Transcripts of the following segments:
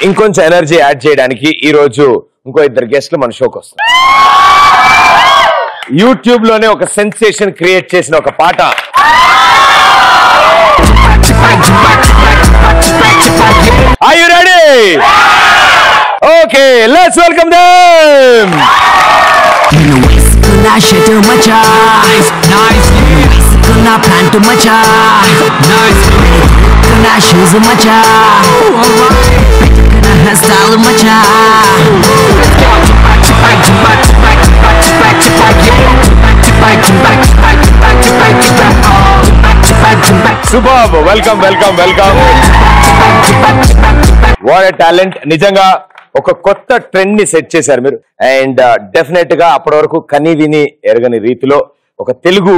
ఇంకొంచెం energy add చేయడానికి ఈ రోజు ఇంకో ఇద్దరు గెస్ట్లు మన షోకి వస్తారు. యూట్యూబ్ లోనే ఒక సెన్సేషన్ క్రియేట్ చేసిన ఒక పాట. Are you ready? Okay, let's welcome them. Superb, welcome. What a talent. నిజంగా ఒక కొత్త ట్రెండ్ ని సెట్ చేశారు మీరు. అండ్ డెఫినెట్ గా అప్పటి వరకు కని విని ఎరగని రీతిలో ఒక తెలుగు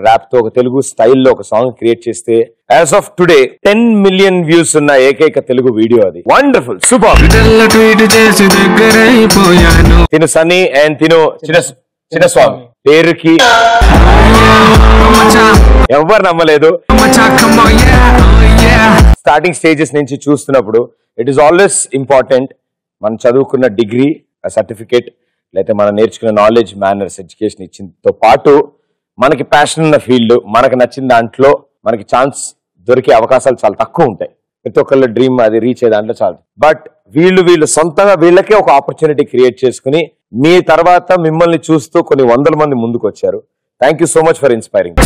ర్యాప్ తో ఒక తెలుగు స్టైల్లో ఒక సాంగ్ క్రియేట్ చేస్తే as of today 10 million views ఉన్న ఏకైక తెలుగు వీడియో అది. Wonderful, super. తిను సన్నీ అండ్ తిను చిన్న స్వామి పేరుకి ఎవరు నమ్మలేదు. స్టార్టింగ్ స్టేజెస్ నుంచి చూస్తున్నప్పుడు ఇట్ ఈస్ ఆల్వేస్ ఇంపార్టెంట్ మనం చదువుకున్న డిగ్రీ సర్టిఫికేట్ లేకపోతే మనం నేర్చుకున్న నాలెడ్జ్ మేనర్స్ ఎడ్యుకేషన్ ఇచ్చినతో పాటు మనకి ప్యాషన్ ఉన్న ఫీల్డ్ మనకు నచ్చిన దాంట్లో మనకి ఛాన్స్ దొరికే అవకాశాలు చాలా తక్కువ ఉంటాయి. ప్రతి ఒక్కళ్ళ డ్రీమ్ అది రీచ్ అయ్యే దాంట్లో చాలు. బట్ వీళ్ళు సొంతంగా వీళ్ళకే ఒక ఆపర్చునిటీ క్రియేట్ చేసుకుని మీ తర్వాత మిమ్మల్ని చూస్తూ కొన్ని వందల మంది ముందుకు వచ్చారు. Thank you so much for inspiring.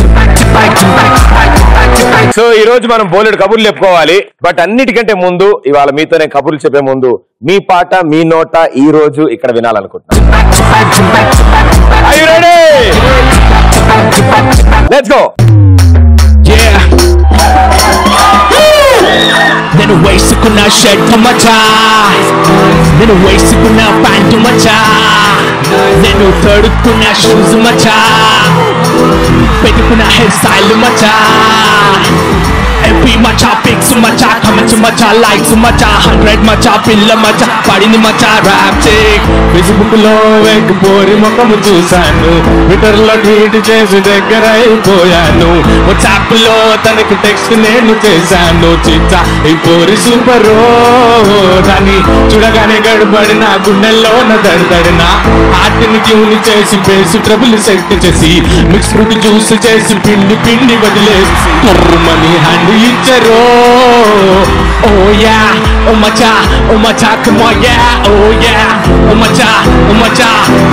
So ఈ రోజు మనం బోలెడు కబుర్లు చెప్పుకోవాలి. బట్ అన్నిటికంటే ముందు ఇవాళ మీతోనే కబుర్లు చెప్పే ముందు మీ పాట మీ నోట ఈ రోజు ఇక్కడ వినాలనుకుంటున్నాను. Are you ready? Let's go. Yeah. నేను వేసుకున్న షర్ట్ మచ్చా, నేను వేసుకున్న ప్యాంటు మచ్చా, నేను తొడుక్కున్న షూస్ మచ్చా, పెట్టుకున్న హెయిర్ స్టైల్ మచ్చా, ఎంపీ మచ్చా, పిక్స్ మచ్చా, కమెంట్స్ మచ్చా, లైక్స్ మచ్చా, 100 మచ్చా, పిల్ల మచ్చా, పడింది మచ్చా ర్యాప్ చేక్. ఫేస్బుక్ లో పోరి ముఖము చూశాను, ట్విట్టర్ లో ట్వీట్ చేసి దగ్గర అయిపోయాను, వాట్సాప్ లో తనకి టెక్స్ట్ నేను చేశాను. చిచ్చా ఈ పోరి సూపర్ దాన్ని చూడగానే గడబడిన గుండెల్లోన దడదడిన హార్ట్ని ట్యూన్ చేసి బేస్ ట్రబుల్ సెట్ చేసి మిక్స్ ఫ్రూట్ జ్యూస్ చేసి పిండి వదిలేసి తుర్రమని hand ఇచ్చరో. Oh yeah oh Maccha come on yeah oh yeah oh machá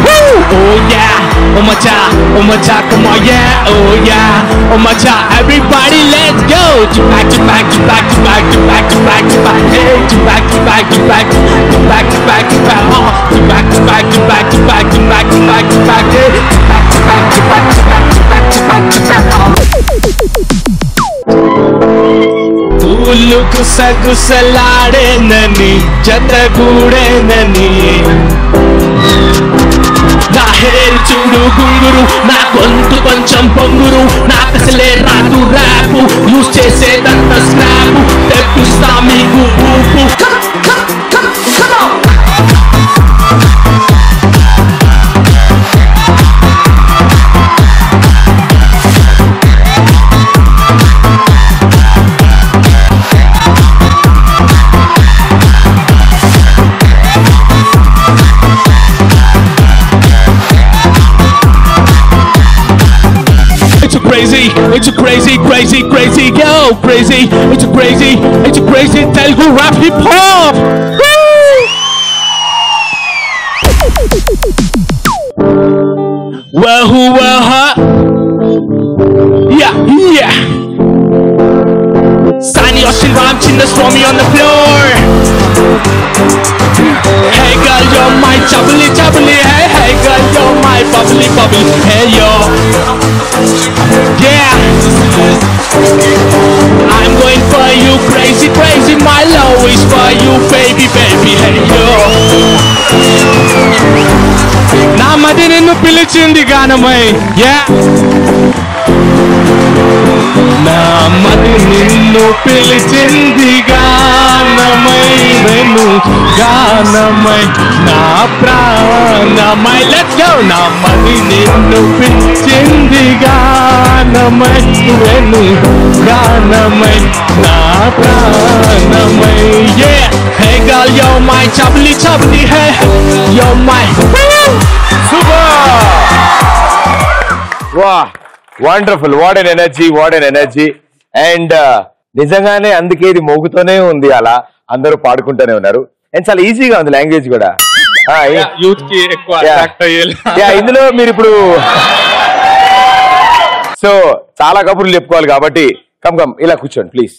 woo oh yeah oh machá come on yeah oh yeah oh machá everybody let's go back to back hey back to back back to back to back hey back to back పూలు గుసగుసలాడేనని జతగూడేనని నా hair చూడు గుంగురు నా గొంతు కొంచెం పొంగురు నాకసలే రాదు rap use చేసేదంత snap తెప్పిస్తా మీకు ఊపు. It's a crazy go crazy. It's a crazy Telugu rap hip hop. Well who well huh? Yeah. Sunny Ocean Ram Chinna Swami on the floor. Hey girl you're my chubbly hey girl you're my bubbly hey yo. Yeah, I'm going for you crazy my love is for you baby hey yo. నా మది నిన్ను పిలిచింది గానమై yeah నా మది నిన్ను పిలిచింది గానమై వెను గానమై నా ప్రాణమై let's go నా మది నిన్ను పిలిచింది గానమై వెను గానమై నా ప్రాణమై yeah hey girl, you're my chubbly chubbly hair. You're my Super! Wow, wonderful. What an energy. And నిజంగానే అందుకే ఇది మోగుతూనే ఉంది, అలా అందరూ పాడుకుంటూనే ఉన్నారు. అండ్ చాలా ఈజీగా ఉంది లాంగ్వేజ్ కూడా. యూత్ కి ఎక్కువ అట్రాక్ట్ అయ్యేలా. ఇందులో మీరు ఇప్పుడు సో చాలా కబుర్లు చెప్పుకోవాలి కాబట్టి కమ్ ఇలా కూర్చోండి ప్లీజ్.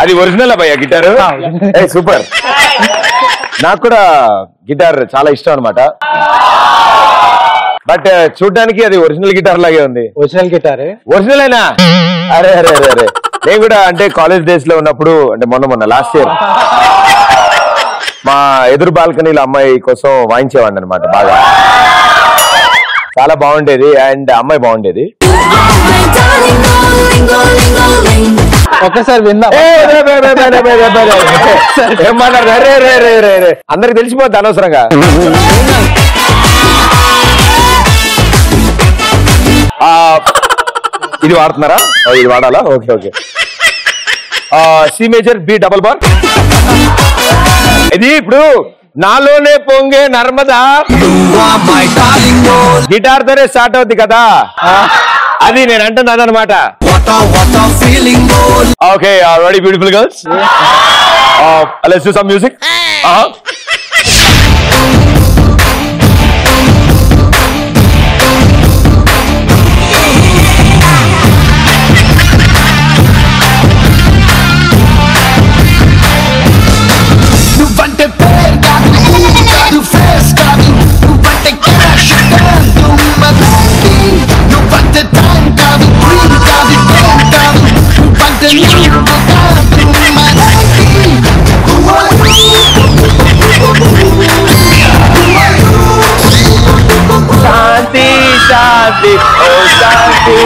అది ఒరిజినల్ అబ్బాయి గిటార్. సూపర్. నాకు కూడా గిటార్ చాలా ఇష్టం అనమాట. బట్ చూడ్డానికి అది ఒరిజినల్ గిటార్ లాగే ఉంది. ఒరిజినల్ గిటారే? ఒరిజినల్ అయినా? అరే అరే అరే అరే నేను కూడా అంటే కాలేజ్ డేస్ లో ఉన్నప్పుడు, అంటే మొన్న లాస్ట్ ఇయర్ మా ఎదురు బాల్కనీలో అమ్మాయి కోసం వాయించేవాడిని అనమాట. బాగా చాలా బాగుండేది అండ్ అమ్మాయి బాగుండేది. ఒక్కసారి విందాం. ఏమన్నారు? అందరికి తెలిసిపోద్ది అనవసరంగా. ఇది వాడుతున్నారా? ఇది వాడాలా? Okay okay. C major B double bar. ఇది ఇప్పుడు నాలోనే పొంగే నర్మదా గిటార్ తోనే స్టార్ట్ అవుద్ది కదా, అది నేను అంటున్నా అదనమాట. Okay, ready beautiful girls, let's do some music. శాంతి శాంతి ఓ శాంతి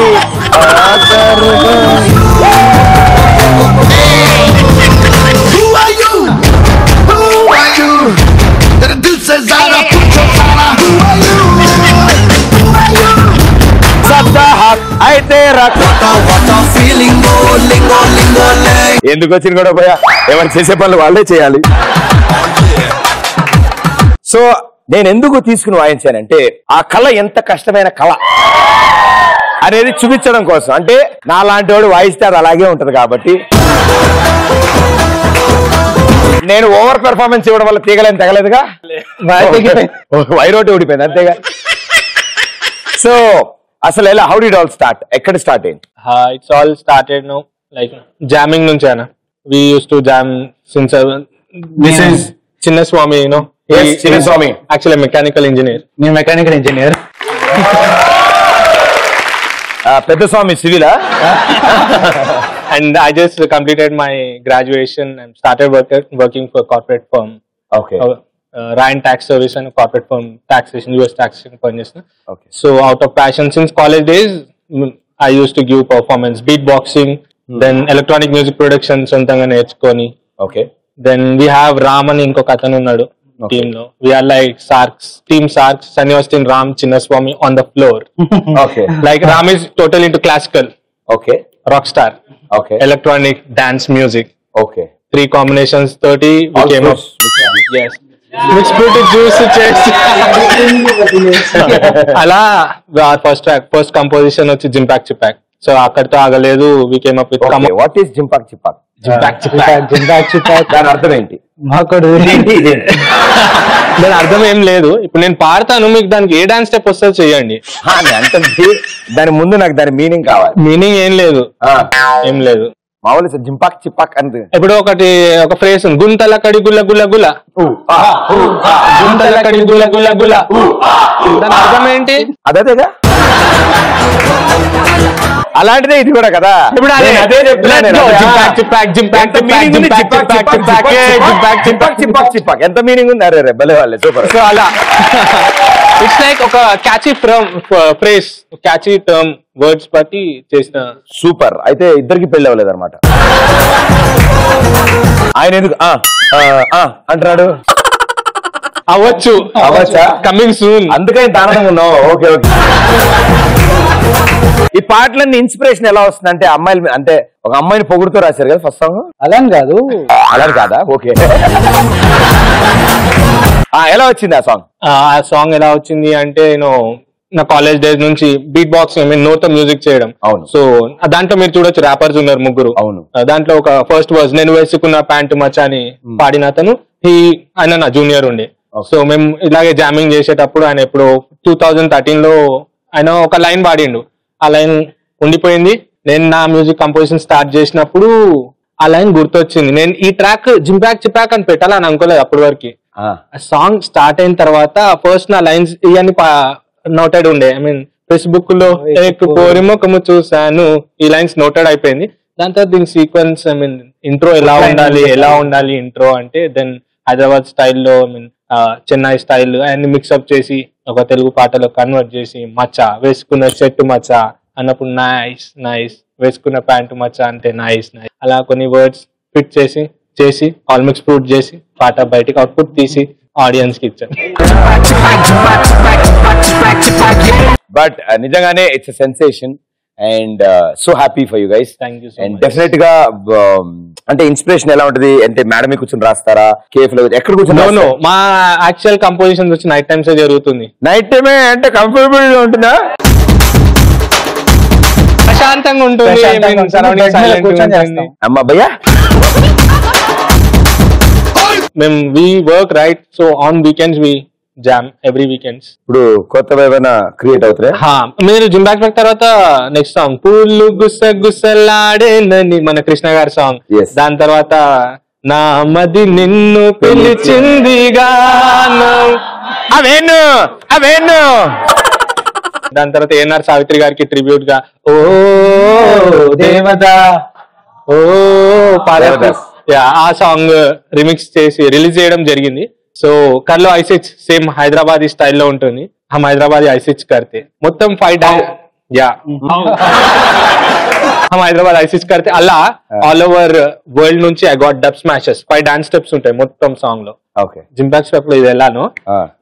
అయితే ఎందుకు వచ్చింది కూడా పోయా, ఎవరు చేసే పనులు వాళ్ళే చేయాలి. సో నేను ఎందుకు తీసుకుని వాయించానంటే ఆ కళ ఎంత కష్టమైన కళ అనేది చూపించడం కోసం. అంటే నా లాంటి వాడు వాయిస్తే అది అలాగే ఉంటది కాబట్టి. నేను ఓవర్ పెర్ఫార్మెన్స్ ఇవ్వడం వల్ల తీగలేని తెగలేదుగా, వైరోటి ఊడిపోయింది అంతేగా. సో అసలు ఎలా, హౌ డిడ్ ఆల్ స్టార్ట్, ఎక్కడ స్టార్ట్ అయింది? It's all started now, like jamming nunchana. We used to jam since This is Chinna Swami, you know. Yes, Chinna Swami. Actually a mechanical engineer. నేను mechanical engineer. పెద్ద స్వామి సివిలా? And I just completed my graduation and started working for a corporate firm. Okay. Ryan Tax Service and a corporate firm, taxation, US taxation purchase. Okay. So out of passion since college days, I used to give performance, beatboxing, then electronic music production, sontanga nerchukoni. Okay. Then we have Ram and inko katanu unnadu team lo. We are like Sarks, team Sarks, Sunny Austin, Ram, Chinna Swami on the floor. Okay. Like Ram is totally into classical, Okay. rock star, Okay. electronic, dance music. Okay. 3 combinations, 30 we All came up. fruits. Yes. Mixed fruit juice చేసి అలా first composition వచ్చి జింపాక్ Chepauk. So అక్కడితో ఆగలేదు, we came up with what is జింపాక్ చిపాక్? జింపాక్ చిపాక్ దాని అర్థం ఏంటి? మాకు దాని అర్థం ఏం లేదు. ఇప్పుడు నేను పాడతాను, మీకు దానికి ఏ డాన్స్ స్టెప్ వస్తుందో చెయ్యండి. అంటే దాని ముందు నాకు దాని మీనింగ్ కావాలి. మీనింగ్ ఏం లేదు, ఏం లేదు. మామూలు జింపాక్ చిపాక్ అంతే. ఇప్పుడు ఒక ఫ్రేజ్ ఉంది, గుంతల కడి గుల్ల గుల్ల గుల, గుంతల కడి గుల్ల గుల్ల గుల. దాని అర్థం ఏంటి? అదేగా, అలాంటిదే ఇది కూడా కదా. ఇప్పుడు అదే ఎంత మీనింగ్ ఉంది? అరే భలే వాళ్ళే, సూపర్. సో అలా ఇట్స్ లైక్ ఒక catchy phrase, catchy term, words బట్టి చేసిన. సూపర్. అయితే ఇద్దరికి పెళ్లి అవ్వలేదు అనమాట. ఆయన ఎందుకు అంటున్నాడు? అవ్వచ్చా, కమింగ్ సూన్. అందుకని దానంగా ఉన్నావు. Okay okay. ఈ పాటలన్నీ ఇన్స్పిరేషన్ ఎలా వస్తుంది అంటే అమ్మాయిలు అంటే ఒక అమ్మాయిని పొగుడుతూ రాశారు కదా ఫస్ట్ సాంగ్. అలా కాదు, అలా కాదా? ఓకే. ఎలా వచ్చింది ఆ సాంగ్? ఆ సాంగ్ ఎలా వచ్చింది అంటే నేను నా కాలేజ్ డేస్ నుంచి బీట్ బాక్స్ నోట్ మ్యూజిక్ చేయడం. అవును. సో దాంట్లో మీరు చూడొచ్చు ర్యాపర్స్ ఉన్నారు ముగ్గురు. అవును. దాంట్లో ఒక ఫస్ట్ వర్స్ నేను వేసుకున్న ప్యాంటు మచ్చ అని పాడిన అతను ఆయన నా జూనియర్ ఉండే. సో మేము ఇలాగే జామింగ్ చేసేటప్పుడు ఆయన ఎప్పుడు 2013 లో ఆయన ఒక లైన్ పాడిండు. ఆ లైన్ ఉండిపోయింది. నేను నా మ్యూజిక్ కంపోజిషన్ స్టార్ట్ చేసినప్పుడు ఆ లైన్ గుర్తొచ్చింది. నేను ఈ ట్రాక్ జింపాక్ చిపాక్ అని పెట్టాలని అనుకోలేదు అప్పటి వరకు. సాంగ్ స్టార్ట్ అయిన తర్వాత ఫస్ట్ నా లైన్స్ ఇవన్నీ నోటెడ్ ఉండే. ఫేస్బుక్ లో పోరి ముఖము చూసాను, ఈ లైన్స్ నోటెడ్ అయిపోయింది. దాని తర్వాత దీని సీక్వెన్స్ ఇంట్రో ఎలా ఉండాలి ఇంట్రో అంటే దెన్ హైదరాబాద్ స్టైల్లో చెన్నై స్టైల్ అన్ని మిక్స్అప్ చేసి ఒక తెలుగు పాటలో కన్వర్ట్ చేసి మచ్చ వేసుకున్న షర్ట్ మచ్చ అన్నప్పుడు నైస్ వేసుకున్న ప్యాంటు మచ్చ అంటే నైస్ అలా కొన్ని వర్డ్స్ ఫిట్ చేసి ఆల్మిక్స్ ప్రూట్ చేసి పాట బయటికి అవుట్పుట్ తీసి ఆడియన్స్ కి ఇచ్చాను. బట్ నిజంగానే it's a sensation and so happy for you guys. Thank you so and much. Definite గా అంటే ఇన్స్పిరేషన్ ఎలా ఉంటది అంటే మేడమే కూర్చొని రాస్తారా, కేఫ్ లో ఎక్కడ కూర్చొని? మా యాక్చువల్ కంపోజిషన్ వచ్చి నైట్ టైమ్స్ జరుగుతుంది. నైట్ టైమే అంటే కంఫర్టబుల్ గా ఉంటుందా? ప్రశాంతంగా ఉంటుంది. అమ్మా భయ్యా మేము we work right, so on weekends we jam every weekends. ఇప్పుడు కొత్తగా ఏమైనా క్రియేట్ అవుతారా? మీరు జిమ్ బ్యాక్ తర్వాత నెక్స్ట్ సాంగ్ పూలు గుసగుసలాడేనని మన కృష్ణ గారి సాంగ్. Yes. దాని తర్వాత నా మది నిన్ను పిలిచిందిగా అవేను దాని తర్వాత ఏఎన్ఆర్ సావిత్రి గారికి ట్రిబ్యూట్ గా ఓ దేవదా ఓ పార్వతి ఆ సాంగ్ రిమిక్స్ చేసి రిలీజ్ చేయడం జరిగింది. సో కర్లో ఐసిచ్ సేమ్ హైదరాబాదీ స్టైల్లో ఉంటుంది. हम हैदराबादी ఐసిచ్ करते మొత్తం 5 हम हैदराबाद ఐసిచ్ करते అలా ఆల్ ఓవర్ వరల్డ్ నుంచి I got dub smashes 5 dance steps ఉంటాయి మొత్తం సాంగ్ లో. ఓకే. జింపాక్ స్టెప్ లో ఇది ఎలానో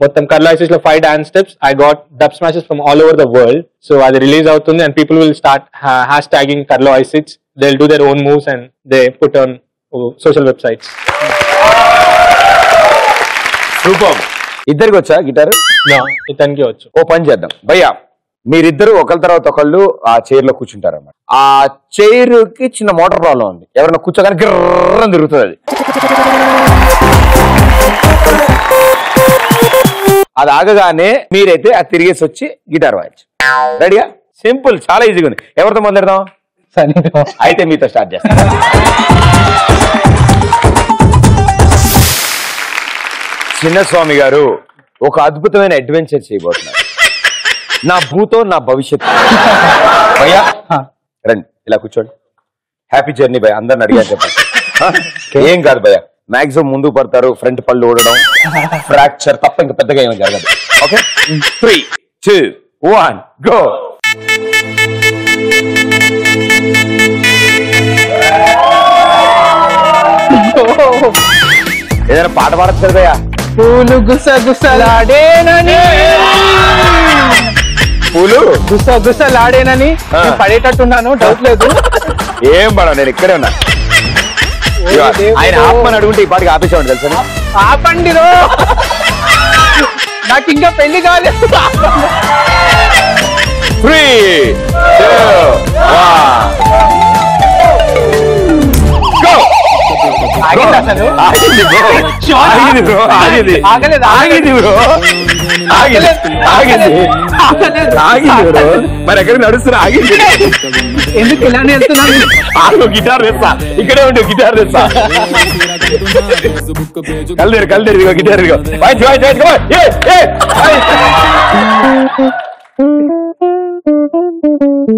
మొత్తం కర్లో ఐసిచ్ లో 5 dance steps I got dub smashes from all over the world. So అది రిలీజ్ అవుతుంది and people will start hash tagging కర్లో ఐసిచ్. They will do their own moves and they put on social websites. Super. ఇద్దరికి వచ్చా guitar? ఇతనికి వచ్చు. ఓ పని చేద్దాం భయ్యా, మీరిద్దరు ఒకరి తర్వాత ఒకళ్ళు ఆ చైర్ లో కూర్చుంటారన్నమాట. ఆ చైర్ కి చిన్న మోటార్ ప్రాబ్లం ఉంది. ఎవరైనా కూర్చోగానే గిర్రని తిరుగుతుంది అది. అది ఆగగానే మీరైతే అది తిరిగేసి వచ్చి గిటార్ వాయించు. రెడీగా? సింపుల్, చాలా ఈజీగా ఉంది. ఎవరితో మొదలెడదాం? అయితే మీతో స్టార్ట్ చేస్తాం. చిన్నస్వామి గారు ఒక అద్భుతమైన అడ్వెంచర్ చేయబోతున్నారు. నా భూతో నా భవిష్యత్తు. భయ్యా రండి, ఇలా కూర్చోండి. హ్యాపీ జర్నీ భయ్యా. అందరిని అడిగాను చెప్పండి. ఏం కాదు భయ్యా, మాక్సిమం ముందు పడతారు, ఫ్రంట్ పళ్ళు ఊడడం, ఫ్రాక్చర్ తప్ప ఇంకా పెద్దగా ఏమీ జరగదు. Okay, 3, 2, 1 go. ఏదైనా పాట పాడచ్చు కదా భయ్యా? పూలు గుసగుసలాడేనని పూలు గుసగుసలాడేనని పడేటట్టున్నాను, డౌట్ లేదు. ఏం పడవు, నేను ఇక్కడే ఉన్నా. ఆయన ఆపమని అడుగుంటే ఈ పాటికి ఆపేసేవాడు తెలుసా? ఆపండి రో, నాకు ఇంకా పెళ్లి కాలేదు. 3, 2, 1 go. ఆగింది అసలు. ఆగింది bro. ఆగింది bro. ఆగింది. ఆగలేదు. ఆగింది bro. ఆగింది. ఆగింది. ఆగింది bro. మరి ఎక్కడ నడుస్తున్నా? ఆగింది. ఎందుకు ఇలానే వెళ్తున్నాను? ఆగు, గిటార్ తెస్తా. ఇక్కడే ఉండు, గిటార్ తెస్తా. కల్దేరు ఇదిగో గిటార్ ఇదిగో. వాయించు.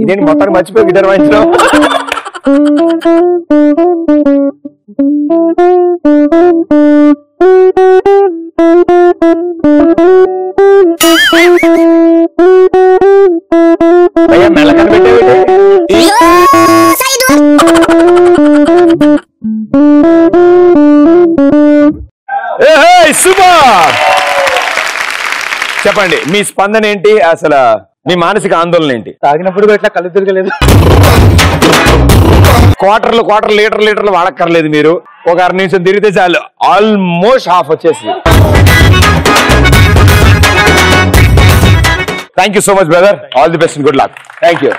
ఇదేంటి మొత్తానికి మర్చిపోయి గిటార్ వాయించడం? అయ్యా మెల్లకని పెట్టేవి. సూపర్. చెప్పండి మీ స్పందన ఏంటి అసలు? నీ మానసిక ఆందోళన ఏంటి? తాగినప్పుడు ఇట్లా కళ్ళు తిరగలేదు. క్వార్టర్లు లీటర్లు వాడక్కర్లేదు మీరు. ఒక 6 నిమిషం తిరిగితే చాలు, ఆల్మోస్ట్ హాఫ్ వచ్చేసి. Thank you so much brother. All the best and good luck. Thank you.